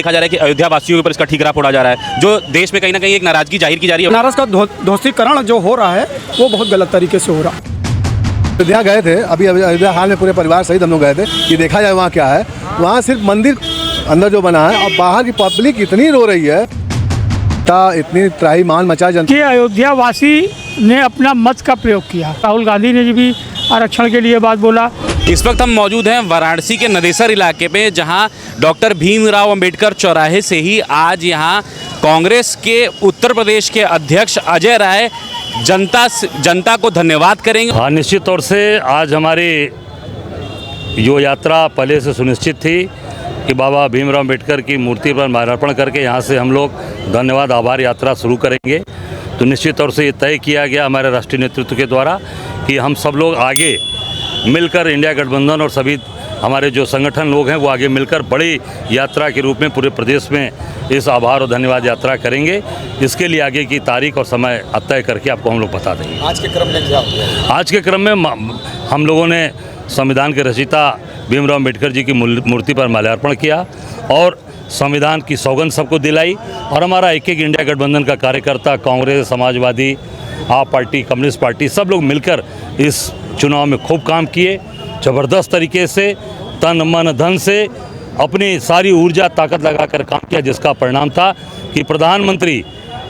देखा जा रहा है कि अयोध्या वासियों के ऊपर इसका ठीकरा फोड़ा जा रहा है, जो देश में कहीं ना कहीं एक नाराजगी जाहिर की जा रही है। बनारस का ध्वस्तीकरण जो हो रहा है वो बहुत गलत तरीके से हो रहा है। अयोध्या गए थे, अभी अयोध्या हाल में पूरे परिवार सहित हम लोग गए थे कि देखा जाए वहाँ क्या है। वहाँ सिर्फ मंदिर अंदर जो बना है और बाहर की पब्लिक इतनी रो रही है, इतनी त्राहिमाम मचा जनता। कि अयोध्या वासी ने अपना मत का प्रयोग किया। राहुल गांधी ने भी आरक्षण के लिए बात बोला। इस वक्त हम मौजूद हैं वाराणसी के नदेसर इलाके पे, जहां डॉक्टर भीमराव अंबेडकर चौराहे से ही आज यहां कांग्रेस के उत्तर प्रदेश के अध्यक्ष अजय राय जनता को धन्यवाद करेंगे। हाँ, निश्चित तौर से आज हमारी जो यात्रा पहले से सुनिश्चित थी कि बाबा भीमराव अंबेडकर की मूर्ति पर माल्यार्पण करके यहाँ से हम लोग धन्यवाद आभार यात्रा शुरू करेंगे। तो निश्चित तौर से ये तय किया गया हमारे राष्ट्रीय नेतृत्व के द्वारा कि हम सब लोग आगे मिलकर इंडिया गठबंधन और सभी हमारे जो संगठन लोग हैं वो आगे मिलकर बड़ी यात्रा के रूप में पूरे प्रदेश में इस आभार और धन्यवाद यात्रा करेंगे। इसके लिए आगे की तारीख और समय तय करके आपको हम लोग बता देंगे। आज के क्रम में क्या हुआ? आज के क्रम में हम लोगों ने संविधान के रचयिता भीमराव अंबेडकर जी की मूर्ति पर माल्यार्पण किया और संविधान की सौगंध सबको दिलाई। और हमारा एक इंडिया गठबंधन का कार्यकर्ता, कांग्रेस, समाजवादी, आप पार्टी, कम्युनिस्ट पार्टी, सब लोग मिलकर इस चुनाव में खूब काम किए, ज़बरदस्त तरीके से तन मन धन से अपनी सारी ऊर्जा ताकत लगाकर काम किया, जिसका परिणाम था कि प्रधानमंत्री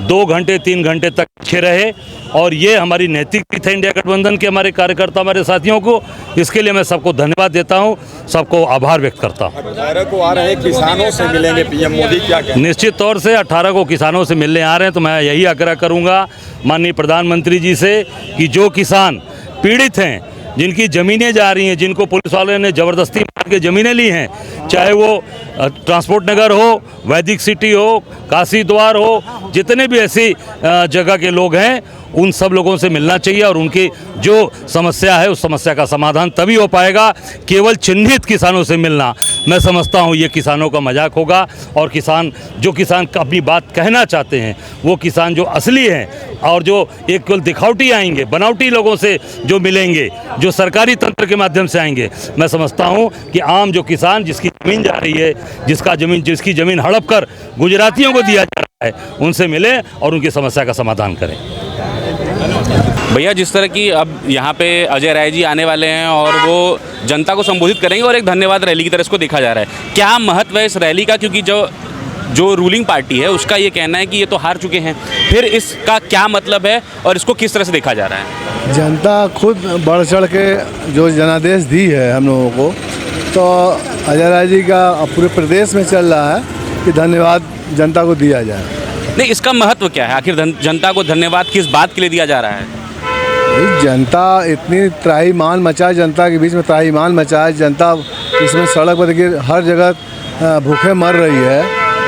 2 घंटे 3 घंटे तक अच्छे रहे। और ये हमारी नैतिकता है इंडिया गठबंधन के, हमारे कार्यकर्ता, हमारे साथियों को। इसके लिए मैं सबको धन्यवाद देता हूँ, सबको आभार व्यक्त करता हूँ। 18 को आ रहे किसानों से मिलेंगे पीएम मोदी, क्या कहते हैं? निश्चित तौर से 18 को किसानों से मिलने आ रहे हैं, तो मैं यही आग्रह करूँगा माननीय प्रधानमंत्री जी से कि जो किसान पीड़ित हैं, जिनकी ज़मीनें जा रही हैं, जिनको पुलिस वाले ने ज़बरदस्ती मार के ज़मीनें ली हैं, चाहे वो ट्रांसपोर्ट नगर हो, वैदिक सिटी हो, काशी द्वार हो, जितने भी ऐसी जगह के लोग हैं, उन सब लोगों से मिलना चाहिए। और उनकी जो समस्या है उस समस्या का समाधान तभी हो पाएगा। केवल चिन्हित किसानों से मिलना, मैं समझता हूँ ये किसानों का मजाक होगा। और जो किसान अपनी बात कहना चाहते हैं, वो किसान जो असली हैं और जो एक केवल दिखावटी आएंगे, बनावटी लोगों से जो मिलेंगे, जो सरकारी तंत्र के माध्यम से आएंगे, मैं समझता हूँ कि आम जो किसान जिसकी ज़मीन जा रही है, जिसकी ज़मीन हड़प कर गुजरातियों को दिया जा रहा है, उनसे मिलें और उनकी समस्या का समाधान करें। भैया, जिस तरह की अब यहाँ पे अजय राय जी आने वाले हैं और वो जनता को संबोधित करेंगे और एक धन्यवाद रैली की तरह इसको देखा जा रहा है, क्या महत्व है इस रैली का? क्योंकि जो रूलिंग पार्टी है उसका ये कहना है कि ये तो हार चुके हैं, फिर इसका क्या मतलब है और इसको किस तरह से देखा जा रहा है? जनता खुद बढ़ चढ़ के जो जनादेश दी है हम लोगों को, तो अजय राय जी का पूरे प्रदेश में चल रहा है कि धन्यवाद जनता को दिया जाए। नहीं, इसका महत्व क्या है? आखिर जनता को धन्यवाद किस बात के लिए दिया जा रहा है? जनता इतनी त्राहिमाम मचा है, जनता के बीच में त्राहिमाम मचा है। जनता इसमें सड़क पर देखिए हर जगह भूखे मर रही है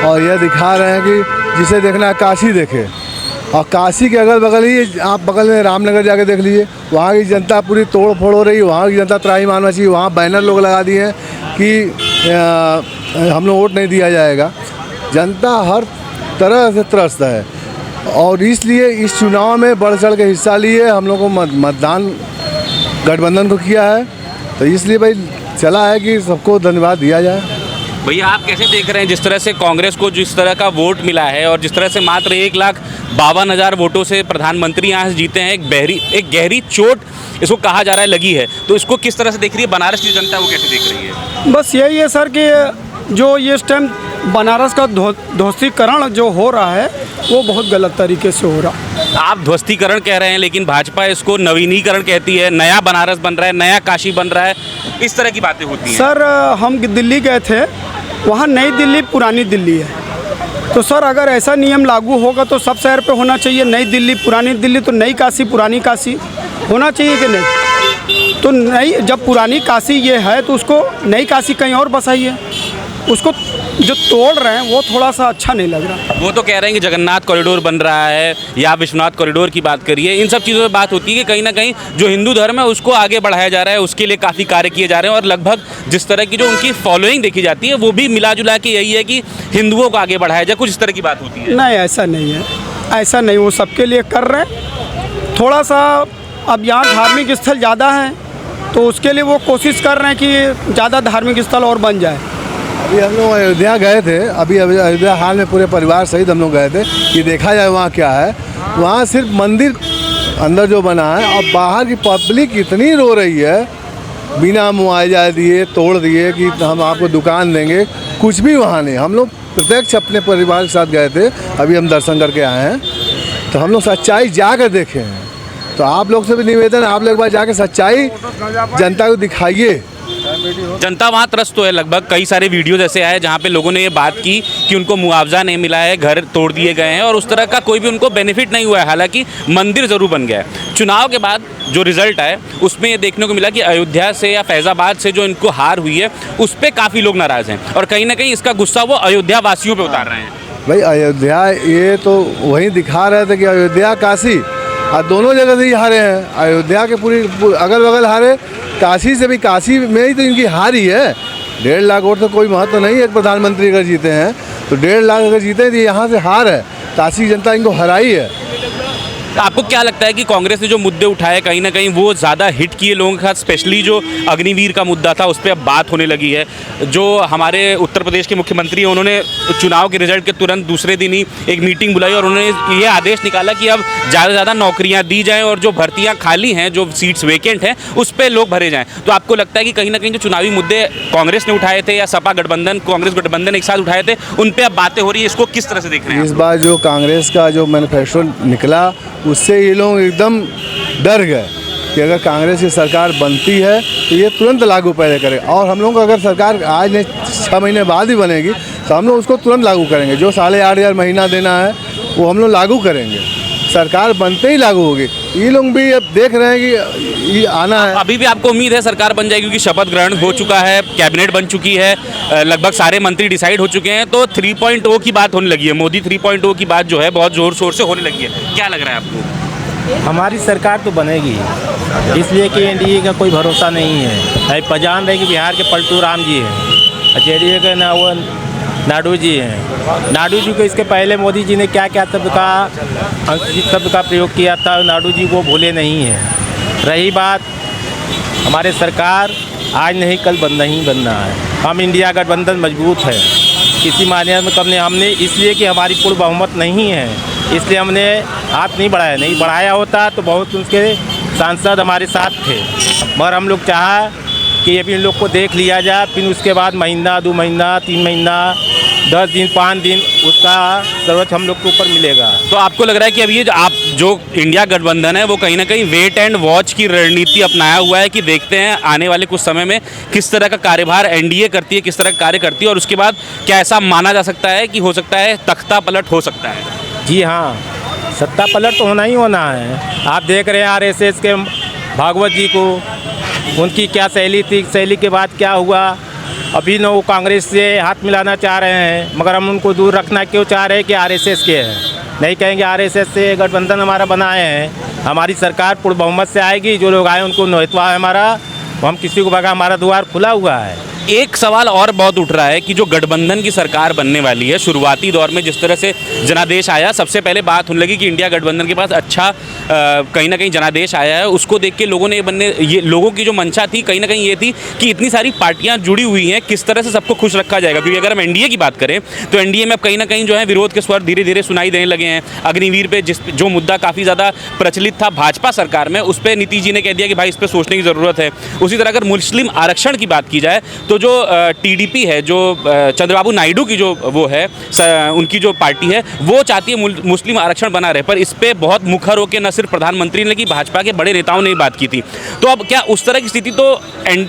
और यह दिखा रहे हैं कि जिसे देखना है काशी देखे। और काशी के अगल बगल ही आप बगल में रामनगर जाके देख लीजिए, वहाँ की जनता पूरी तोड़ फोड़ हो रही है, वहाँ की जनता त्राहिमाम मची। वहाँ बैनर लोग लगा दिए हैं कि हम लोग वोट नहीं दिया जाएगा। जनता हर तरह से त्रस्त है और इसलिए इस चुनाव में बढ़ चढ़ के हिस्सा लिए। हम लोग को मतदान गठबंधन को किया है, तो इसलिए भाई चला है कि सबको धन्यवाद दिया जाए। भैया, आप कैसे देख रहे हैं जिस तरह से कांग्रेस को जिस तरह का वोट मिला है और जिस तरह से मात्र 1,52,000 वोटों से प्रधानमंत्री यहाँ से जीते हैं, एक गहरी चोट इसको कहा जा रहा है लगी है, तो इसको किस तरह से देख रही है बनारस की जनता, वो कैसे देख रही है? बस यही है सर कि जो ये इस टाइम बनारस का ध्वस्तीकरण जो हो रहा है वो बहुत गलत तरीके से हो रहा है। आप ध्वस्तीकरण कह रहे हैं, लेकिन भाजपा इसको नवीनीकरण कहती है। नया बनारस बन रहा है, नया काशी बन रहा है, इस तरह की बातें होती हैं। सर, हम दिल्ली गए थे, वहाँ नई दिल्ली पुरानी दिल्ली है। तो सर, अगर ऐसा नियम लागू होगा तो सब शहर पे होना चाहिए नई दिल्ली पुरानी दिल्ली, तो नई काशी पुरानी काशी होना चाहिए कि नहीं? तो नई, जब पुरानी काशी ये है तो उसको नई काशी कहीं और बसाइए। उसको जो तोड़ रहे हैं वो थोड़ा सा अच्छा नहीं लग रहा। वो तो कह रहे हैं कि जगन्नाथ कॉरिडोर बन रहा है या विश्वनाथ कॉरिडोर की बात करिए, इन सब चीज़ों में बात होती है कि कहीं ना कहीं जो हिंदू धर्म है उसको आगे बढ़ाया जा रहा है, उसके लिए काफ़ी कार्य किए जा रहे हैं। और लगभग जिस तरह की जो उनकी फॉलोइंग देखी जाती है वो भी मिला जुला के यही है कि हिंदुओं को आगे बढ़ाया जाए, कुछ इस तरह की बात होती है। नहीं, ऐसा नहीं है, ऐसा नहीं। वो सबके लिए कर रहे हैं। थोड़ा सा अब यहाँ धार्मिक स्थल ज़्यादा है तो उसके लिए वो कोशिश कर रहे हैं कि ज़्यादा धार्मिक स्थल और बन जाए। अभी हम लोग अयोध्या गए थे, अभी अयोध्या हाल में पूरे परिवार सहित हम लोग गए थे कि देखा जाए वहाँ क्या है। वहाँ सिर्फ मंदिर अंदर जो बना है और बाहर की पब्लिक इतनी रो रही है, बिना मुआवजा दिए तोड़ दिए कि हम आपको दुकान देंगे, कुछ भी वहाँ नहीं। हम लोग प्रत्यक्ष अपने परिवार के साथ गए थे, अभी हम दर्शन करके आए हैं, तो हम लोग सच्चाई जाकर देखे हैं। तो आप लोग से भी निवेदन है, आप लोग एक बार जाकर सच्चाई जनता को दिखाइए। जनता वहाँ त्रस्त तो है, लगभग कई सारे वीडियोज ऐसे आए जहाँ पे लोगों ने ये बात की कि उनको मुआवजा नहीं मिला है, घर तोड़ दिए गए हैं और उस तरह का कोई भी उनको बेनिफिट नहीं हुआ है। हालांकि मंदिर ज़रूर बन गया है। चुनाव के बाद जो रिजल्ट आए उसमें ये देखने को मिला कि अयोध्या से या फैज़ाबाद से जो इनको हार हुई है उस पर काफ़ी लोग नाराज़ हैं और कहीं ना कहीं इसका गुस्सा वो अयोध्या वासियों पर उतार रहे हैं। भाई अयोध्या ये तो वही दिखा रहे थे कि अयोध्या काशी और दोनों जगह से ही हारे हैं। अयोध्या के पूरी अगल बगल हारे, काशी से भी, काशी में ही तो इनकी हार ही है। 1.5 लाख वोट तो कोई महत्व नहीं है। एक प्रधानमंत्री अगर जीते हैं तो 1.5 लाख अगर जीते हैं तो यहाँ से हार है। काशी जनता इनको हराई है। आपको क्या लगता है कि कांग्रेस ने जो मुद्दे उठाए कहीं ना कहीं वो ज़्यादा हिट किए लोगों के साथ, स्पेशली जो अग्निवीर का मुद्दा था उस पर अब बात होने लगी है। जो हमारे उत्तर प्रदेश के मुख्यमंत्री हैं उन्होंने चुनाव के रिजल्ट के तुरंत दूसरे दिन ही एक मीटिंग बुलाई और उन्होंने ये आदेश निकाला कि अब ज़्यादा से ज़्यादा नौकरियाँ दी जाएँ और जो भर्तियाँ खाली हैं, जो सीट्स वेकेंट हैं, उस पर लोग भरे जाएँ। तो आपको लगता है कि कहीं ना कहीं जो चुनावी मुद्दे कांग्रेस ने उठाए थे या सपा गठबंधन कांग्रेस गठबंधन एक साथ उठाए थे उन पर अब बातें हो रही है, इसको किस तरह से देख रहे हैं? इस बार जो कांग्रेस का जो मैनिफेस्टो निकला उससे ये लोग एकदम डर गए कि अगर कांग्रेस की सरकार बनती है तो ये तुरंत लागू पहले करे, और हम लोग को अगर सरकार आज नहीं 6 महीने बाद ही बनेगी तो हम लोग उसको तुरंत लागू करेंगे। जो 8,500 महीना देना है वो हम लोग लागू करेंगे, सरकार बनते ही लागू होगी। ये लोग भी अब देख रहे हैं कि ये आना है। अभी भी आपको उम्मीद है सरकार बन जाएगी क्योंकि शपथ ग्रहण हो चुका है, कैबिनेट बन चुकी है, लगभग सारे मंत्री डिसाइड हो चुके हैं, तो 3.0 की बात होने लगी है। मोदी 3.0 की बात जो है बहुत ज़ोर शोर से होने लगी है। क्या लग रहा है आपको? हमारी सरकार तो बनेगी, इसलिए कि एनडीए का कोई भरोसा नहीं है। पहचान रहे कि बिहार के पलटू राम जी हैं, जेडीए के ना वो नायडू जी हैं। नायडू जी को इसके पहले मोदी जी ने क्या क्या शब्द का प्रयोग किया था, नायडू जी वो भूले नहीं हैं। रही बात हमारे सरकार आज नहीं कल बनना है। हम इंडिया गठबंधन मजबूत है, किसी मायने में कम नहीं। हमने इसलिए कि हमारी पूर्ण बहुमत नहीं है इसलिए हमने हाथ नहीं बढ़ाया होता तो बहुत उनके सांसद हमारे साथ थे, मगर हम लोग चाहा कि ये भी इन लोग को देख लिया जाए, फिर उसके बाद महीना 2 महीना 3 महीना 10 दिन 5 दिन उसका जरूरत हम लोग के ऊपर मिलेगा। तो आपको लग रहा है कि अब ये जो इंडिया गठबंधन है वो कहीं ना कहीं वेट एंड वॉच की रणनीति अपनाया हुआ है कि देखते हैं आने वाले कुछ समय में किस तरह का कार्यभार एनडीए करती है, किस तरह का कार्य करती है और उसके बाद क्या ऐसा माना जा सकता है कि हो सकता है तख्ता पलट हो सकता है? जी हाँ, सत्ता पलट तो होना ही होना है। आप देख रहे हैं आरएसएस के भागवत जी को, उनकी क्या शैली थी, शैली के बाद क्या हुआ। अभी न वो कांग्रेस से हाथ मिलाना चाह रहे हैं, मगर हम उनको दूर रखना क्यों चाह रहे हैं कि आरएसएस के हैं। नहीं कहेंगे आरएसएस से गठबंधन हमारा बनाए हैं, हमारी सरकार पूर्ण बहुमत से आएगी, जो लोग आए उनको नोहितवा है हमारा, हम किसी को भगा, हमारा द्वार खुला हुआ है। एक सवाल और बहुत उठ रहा है कि जो गठबंधन की सरकार बनने वाली है, शुरुआती दौर में जिस तरह से जनादेश आया, सबसे पहले बात होने लगी कि इंडिया गठबंधन के पास अच्छा कहीं ना कहीं जनादेश आया है। उसको देख के लोगों ने ये लोगों की जो मंशा थी कहीं ना कहीं ये थी कि इतनी सारी पार्टियां जुड़ी हुई हैं, किस तरह से सबको खुश रखा जाएगा। क्योंकि अगर हम एनडीए की बात करें तो एनडीए में अब कहीं ना कहीं जो है विरोध के स्वर धीरे धीरे सुनाई देने लगे हैं। अग्निवीर पे जो मुद्दा काफ़ी ज़्यादा प्रचलित था भाजपा सरकार में, उस पर नीतीश जी ने कह दिया कि भाई इस पर सोचने की ज़रूरत है। उसी तरह अगर मुस्लिम आरक्षण की बात की जाए तो जो टीडीपी है, जो चंद्रबाबू नायडू की जो वो है उनकी जो पार्टी है, वो चाहती है मुस्लिम आरक्षण बना रहे, पर इस पर बहुत मुखर होकर न सिर्फ प्रधानमंत्री ने, भाजपा के बड़े नेताओं ने बात की थी। तो अब क्या उस तरह की स्थिति तो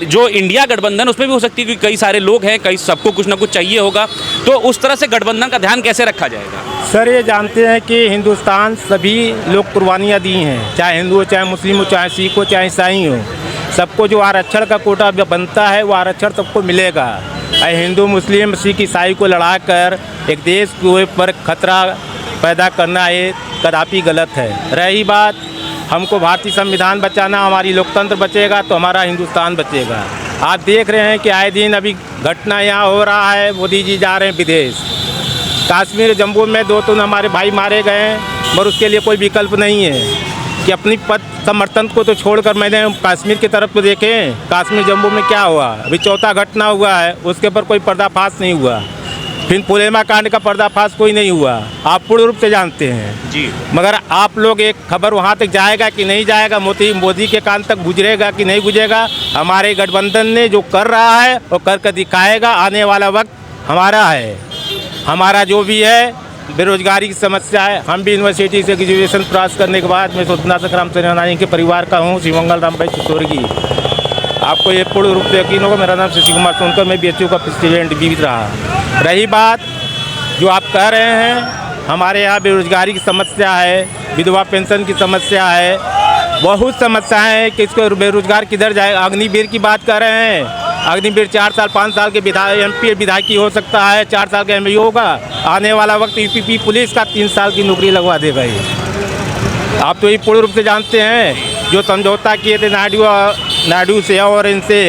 जो इंडिया गठबंधन उसमें भी हो सकती है क्योंकि कई सारे लोग हैं, कई सबको कुछ ना कुछ चाहिए होगा, तो उस तरह से गठबंधन का ध्यान कैसे रखा जाएगा? सर ये जानते हैं कि हिंदुस्तान सभी लोग कुर्बानियाँ दी हैं, चाहे हिंदू हो, चाहे मुस्लिम हो, चाहे सिख हो, चाहे ईसाई हो, सबको जो आरक्षण का कोटा बनता है वो आरक्षण सबको मिलेगा। हिंदू मुस्लिम सिख ईसाई को लड़ाकर एक देश के ऊपर खतरा पैदा करना ये कदापि गलत है। रही बात हमको भारतीय संविधान बचाना, हमारी लोकतंत्र बचेगा तो हमारा हिंदुस्तान बचेगा। आप देख रहे हैं कि आए दिन अभी घटना यहाँ हो रहा है, मोदी जी जा रहे हैं विदेश, कश्मीर जम्मू में 2 हमारे भाई मारे गए हैं, मगर उसके लिए कोई विकल्प नहीं है। कि अपनी पद समर्थन को तो छोड़कर मैंने कश्मीर की तरफ तो देखें, कश्मीर जम्मू में क्या हुआ, अभी चौथा घटना हुआ है, उसके ऊपर कोई पर्दाफाश नहीं हुआ। फिर पुलवामा कांड का पर्दाफाश कोई नहीं हुआ, आप पूर्ण रूप से जानते हैं जी। मगर आप लोग एक खबर वहाँ तक जाएगा कि नहीं जाएगा, मोदी के कान तक गुजरेगा कि नहीं गुजरेगा, हमारे गठबंधन ने जो कर रहा है वो कर दिखाएगा। आने वाला वक्त हमारा है, हमारा जो भी है बेरोजगारी की समस्या है। हम भी यूनिवर्सिटी से ग्रेजुएशन प्राप्त करने के बाद मैं स्वतंत्रता संग्राम सेनानी के परिवार का हूँ, श्रीमंगल राम भाई चित्तौड़गी। आपको ये पूर्ण रूप से यकीन होगा, मेरा नाम शशि कुमार सोनकर, मैं BHU का प्रेसिडेंट भी रहा। रही बात जो आप कह रहे हैं, हमारे यहाँ बेरोजगारी की समस्या है, विधवा पेंशन की समस्या है, बहुत समस्याएं हैं कि इसको बेरोजगार किधर जाएगा। अग्निवीर की बात कर रहे हैं, अग्निवीर 4 साल 5 साल के MP विधायकी हो सकता है, 4 साल का MLA होगा। आने वाला वक्त UP पुलिस का 3 साल की नौकरी लगवा देगा ये। आप तो ये पूर्ण रूप से जानते हैं, जो समझौता किए थे नायडू से और इनसे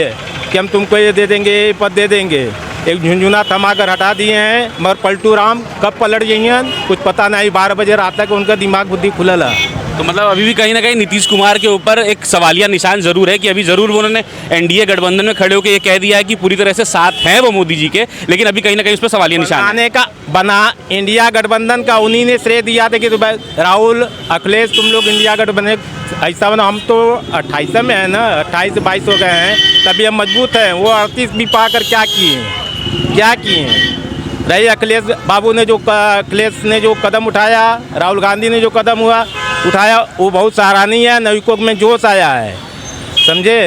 कि हम तुमको ये दे देंगे, ये पद दे देंगे, एक झुंझुना थमा कर हटा दिए हैं। मगर पलटू राम कब पलट जाइए कुछ पता नहीं, 12 बजे रात तक उनका दिमाग बुद्धि खुलल है। तो मतलब अभी भी कहीं ना कहीं नीतीश कुमार के ऊपर एक सवालिया निशान जरूर है कि अभी जरूर उन्होंने NDA गठबंधन में खड़े होकर ये कह दिया है कि पूरी तरह से साथ हैं वो मोदी जी के, लेकिन अभी कहीं ना कहीं उस पर सवालिया निशान है। बना इंडिया गठबंधन का उन्हीं ने श्रेय दिया था कि राहुल अखिलेश तुम लोग इंडिया गठबंधन ऐसा बना। हम तो 28 में है ना, 28 से 22 हो गए हैं, तभी हम मजबूत हैं। वो 38 भी पाकर क्या किए रही अखिलेश बाबू ने जो कदम उठाया, राहुल गांधी ने जो कदम उठाया वो बहुत सराहनीय है। नवयुवक में जोश आया है, समझे।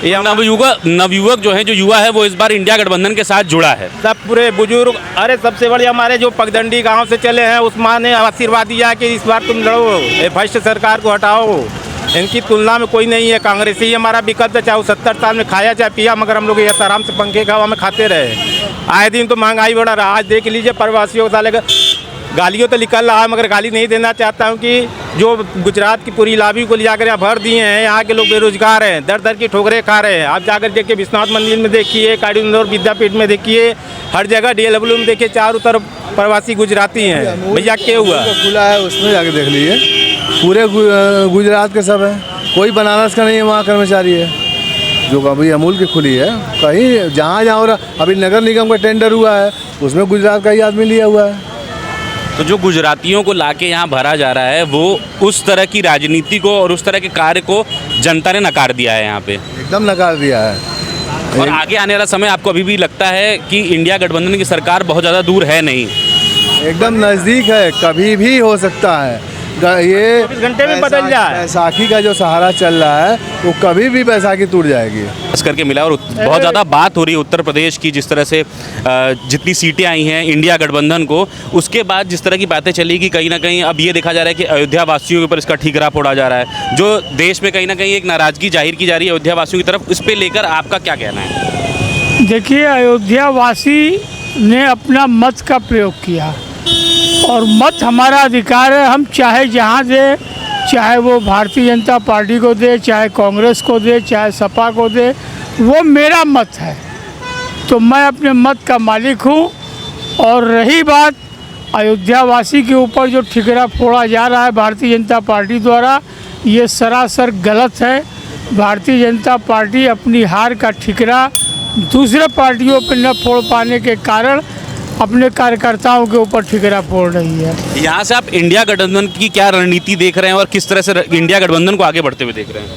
ये नवयुवक जो है, जो युवा है, वो इस बार इंडिया गठबंधन के साथ जुड़ा है। सब पूरे बुजुर्ग, अरे सबसे बड़े हमारे जो पगडंडी गांव से चले हैं, उस्मान ने आशीर्वाद दिया कि इस बार तुम लड़ो, ये भ्रष्ट सरकार को हटाओ। इनकी तुलना में कोई नहीं है। कांग्रेस ही हमारा विकल्प है, चाहे वो 70 साल में खाया चाहे पिया, मगर हम लोग ये आराम से पंखे का हवा में खाते रहे। आए दिन तो महंगाई बढ़ा रहा। आज देख लीजिए प्रवासियों का साले गालियों तो निकल रहा है, मगर गाली नहीं देना चाहता हूँ कि जो गुजरात की पूरी लाभी को ले जाकर यहाँ भर दिए हैं, यहाँ के लोग बेरोजगार हैं, दर दर की ठोकरें खा रहे हैं। आप जाकर देखिए, विश्वनाथ मंदिर में देखिए, काड़ी इंदौर विद्यापीठ में देखिए, हर जगह DLW में देखिए, चारों तरफ प्रवासी गुजराती हैं। भैया क्या हुआ खुला है, उसमें जाके देख लीजिए, पूरे गुजरात के सब है, कोई बनारस का नहीं है वहाँ कर्मचारी है, जो अभी अमूल की खुली है। कहीं जहाँ हो रहा, अभी नगर निगम का टेंडर हुआ है, उसमें गुजरात का ही आदमी लिया हुआ है। तो जो गुजरातियों को लाके यहाँ भरा जा रहा है, वो उस तरह की राजनीति को और उस तरह के कार्य को जनता ने नकार दिया है, यहाँ पे एकदम नकार दिया है। और आगे आने वाला समय आपको अभी भी लगता है कि इंडिया गठबंधन की सरकार बहुत ज़्यादा दूर है नहीं? एकदम नज़दीक है, कभी भी हो सकता है। ये 24 घंटे में बदल जाए। बैसाखी का जो सहारा चल रहा है, वो कभी भी बैसाखी टूट जाएगी। खास करके मिला। और बहुत ज़्यादा बात हो रही है उत्तर प्रदेश की, जिस तरह से जितनी सीटें आई हैं इंडिया गठबंधन को, उसके बाद जिस तरह की बातें चली कि कहीं ना कहीं अब ये देखा जा रहा है कि अयोध्या वासियों के ऊपर इसका ठीकरा फोड़ा जा रहा है, जो देश में कहीं ना कहीं एक नाराज़गी जाहिर की जा रही है अयोध्या वासियों की तरफ। इस पर लेकर आपका क्या कहना है? देखिए, अयोध्या वासी ने अपना मत का प्रयोग किया और मत हमारा अधिकार है। हम चाहे जहाँ दे, चाहे वो भारतीय जनता पार्टी को दे, चाहे कांग्रेस को दे, चाहे सपा को दे, वो मेरा मत है, तो मैं अपने मत का मालिक हूँ। और रही बात अयोध्या वासी के ऊपर जो ठिकरा फोड़ा जा रहा है भारतीय जनता पार्टी द्वारा, ये सरासर गलत है। भारतीय जनता पार्टी अपनी हार का ठिकरा दूसरे पार्टियों पर न फोड़ पाने के कारण अपने कार्यकर्ताओं के ऊपर ठिकरा फोड़ रही है। यहाँ से आप इंडिया गठबंधन की क्या रणनीति देख रहे हैं और किस तरह से इंडिया गठबंधन को आगे बढ़ते हुए देख रहे हैं?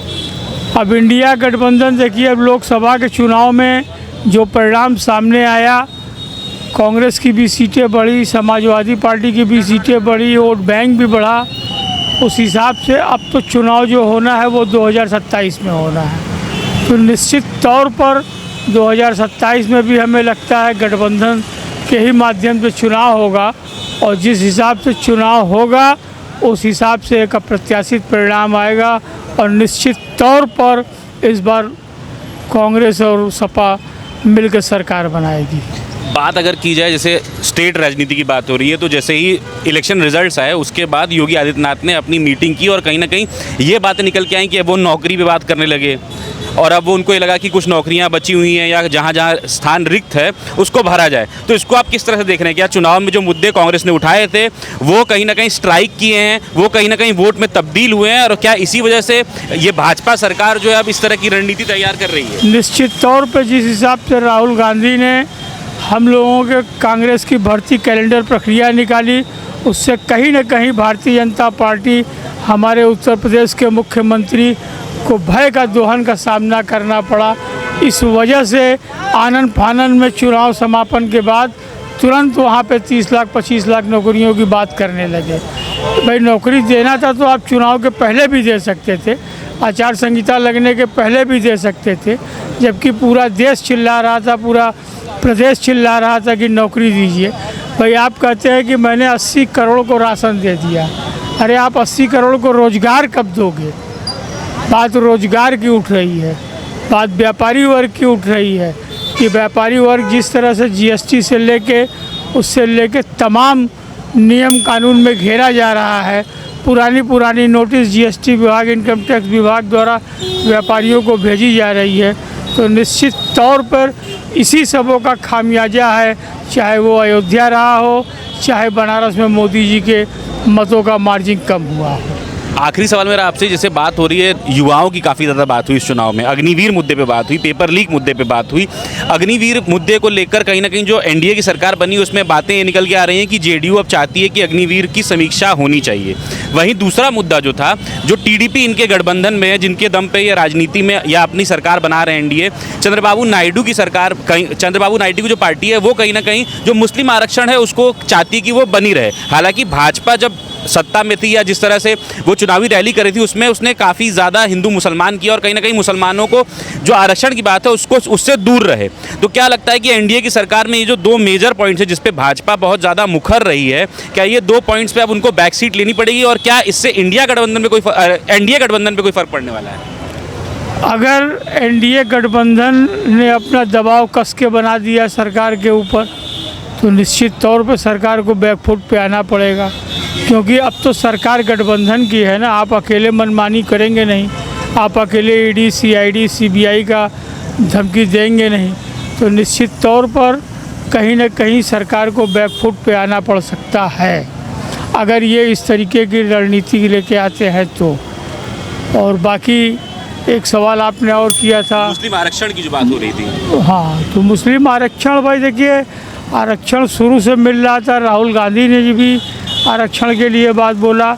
अब इंडिया गठबंधन देखिए, अब लोकसभा के चुनाव में जो परिणाम सामने आया, कांग्रेस की भी सीटें बढ़ी, समाजवादी पार्टी की भी सीटें बढ़ी, वोट बैंक भी बढ़ा। उस हिसाब से अब तो चुनाव जो होना है वो 2027 में होना है। तो निश्चित तौर पर 2027 में भी हमें लगता है गठबंधन के ही माध्यम से चुनाव होगा, और जिस हिसाब से चुनाव होगा उस हिसाब से एक अप्रत्याशित परिणाम आएगा। और निश्चित तौर पर इस बार कांग्रेस और सपा मिलकर सरकार बनाएगी। बात अगर की जाए, जैसे स्टेट राजनीति की बात हो रही है, तो जैसे ही इलेक्शन रिजल्ट्स आए उसके बाद योगी आदित्यनाथ ने अपनी मीटिंग की और कहीं ना कहीं ये बातें निकल के आई कि वो नौकरी पे बात करने लगे और अब वो उनको ये लगा कि कुछ नौकरियां बची हुई हैं या जहां जहां स्थान रिक्त है उसको भरा जाए। तो इसको आप किस तरह से देख रहे हैं? क्या चुनाव में जो मुद्दे कांग्रेस ने उठाए थे वो कहीं ना कहीं स्ट्राइक किए हैं, वो कहीं ना कहीं वोट में तब्दील हुए हैं, और क्या इसी वजह से ये भाजपा सरकार जो है अब इस तरह की रणनीति तैयार कर रही है? निश्चित तौर पर जिस हिसाब से राहुल गांधी ने हम लोगों के कांग्रेस की भर्ती कैलेंडर प्रक्रिया निकाली, उससे कहीं न कहीं भारतीय जनता पार्टी हमारे उत्तर प्रदेश के मुख्यमंत्री को भय का दोहन का सामना करना पड़ा। इस वजह से आनन फानन में चुनाव समापन के बाद तुरंत वहाँ पे 30 लाख 25 लाख नौकरियों की बात करने लगे। भाई नौकरी देना था तो आप चुनाव के पहले भी दे सकते थे, आचार संहिता लगने के पहले भी दे सकते थे, जबकि पूरा देश चिल्ला रहा था, पूरा प्रदेश चिल्ला रहा था कि नौकरी दीजिए। भाई आप कहते हैं कि मैंने 80 करोड़ को राशन दे दिया। अरे आप 80 करोड़ को रोज़गार कब दोगे? बात रोज़गार की उठ रही है, बात व्यापारी वर्ग की उठ रही है कि व्यापारी वर्ग जिस तरह से जीएसटी से लेके उससे लेके तमाम नियम कानून में घेरा जा रहा है। पुरानी नोटिस जीएसटी विभाग, इनकम टैक्स विभाग द्वारा व्यापारियों को भेजी जा रही है। तो निश्चित तौर पर इसी सबों का खामियाजा है, चाहे वो अयोध्या रहा हो, चाहे बनारस में मोदी जी के मतों का मार्जिन कम हुआ हो। आखिरी सवाल मेरा आपसे, जैसे बात हो रही है युवाओं की, काफ़ी ज़्यादा बात हुई इस चुनाव में, अग्निवीर मुद्दे पे बात हुई, पेपर लीक मुद्दे पे बात हुई। अग्निवीर मुद्दे को लेकर कहीं ना कहीं जो एनडीए की सरकार बनी उसमें बातें ये निकल के आ रही हैं कि जेडीयू अब चाहती है कि अग्निवीर की समीक्षा होनी चाहिए। वहीं दूसरा मुद्दा जो था, जो टीडीपी इनके गठबंधन में है, जिनके दम पे ये राजनीति में या अपनी सरकार बना रहे हैं एनडीए, चंद्रबाबू नायडू की सरकार, चंद्रबाबू नायडू की जो पार्टी है वो कहीं ना कहीं जो मुस्लिम आरक्षण है उसको चाहती है कि वो बनी रहे। हालांकि भाजपा जब सत्ता में थी या जिस तरह से वो चुनावी रैली करी थी उसमें उसने काफ़ी ज़्यादा हिंदू मुसलमान किया और कहीं ना कहीं मुसलमानों को जो आरक्षण की बात है उसको उससे दूर रहे। तो क्या लगता है कि एनडीए की सरकार में ये जो दो मेजर पॉइंट्स है जिस पे भाजपा बहुत ज़्यादा मुखर रही है, क्या ये दो पॉइंट्स पे अब उनको बैक सीट लेनी पड़ेगी और क्या इससे एनडीए गठबंधन पे कोई फ़र्क पड़ने वाला है? अगर एनडीए गठबंधन ने अपना दबाव कस के बना दिया सरकार के ऊपर तो निश्चित तौर पर सरकार को बैकफुट पे आना पड़ेगा, क्योंकि अब तो सरकार गठबंधन की है ना। आप अकेले मनमानी करेंगे नहीं, आप अकेले ईडी, सीआईडी, सीबीआई का धमकी देंगे नहीं, तो निश्चित तौर पर कहीं न कहीं सरकार को बैकफुट पे आना पड़ सकता है अगर ये इस तरीके की रणनीति लेके आते हैं तो। और बाकी एक सवाल आपने और किया था, मुस्लिम आरक्षण की जो बात हो रही थी। हाँ, तो मुस्लिम आरक्षण, भाई देखिए आरक्षण शुरू से मिल रहा था, राहुल गांधी ने भी आरक्षण के लिए बात बोला।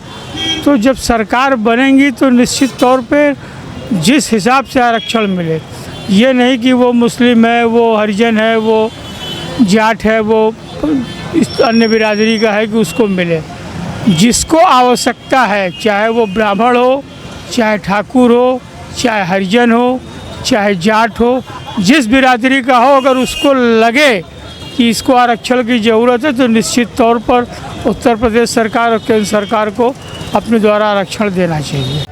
तो जब सरकार बनेगी तो निश्चित तौर पे जिस हिसाब से आरक्षण मिले, ये नहीं कि वो मुस्लिम है, वो हरिजन है, वो जाट है, वो इस अन्य बिरादरी का है कि उसको मिले। जिसको आवश्यकता है, चाहे वो ब्राह्मण हो, चाहे ठाकुर हो, चाहे हरिजन हो, चाहे जाट हो, जिस बिरादरी का हो, अगर उसको लगे कि इसको आरक्षण की ज़रूरत है तो निश्चित तौर पर उत्तर प्रदेश सरकार और केंद्र सरकार को अपने द्वारा आरक्षण देना चाहिए।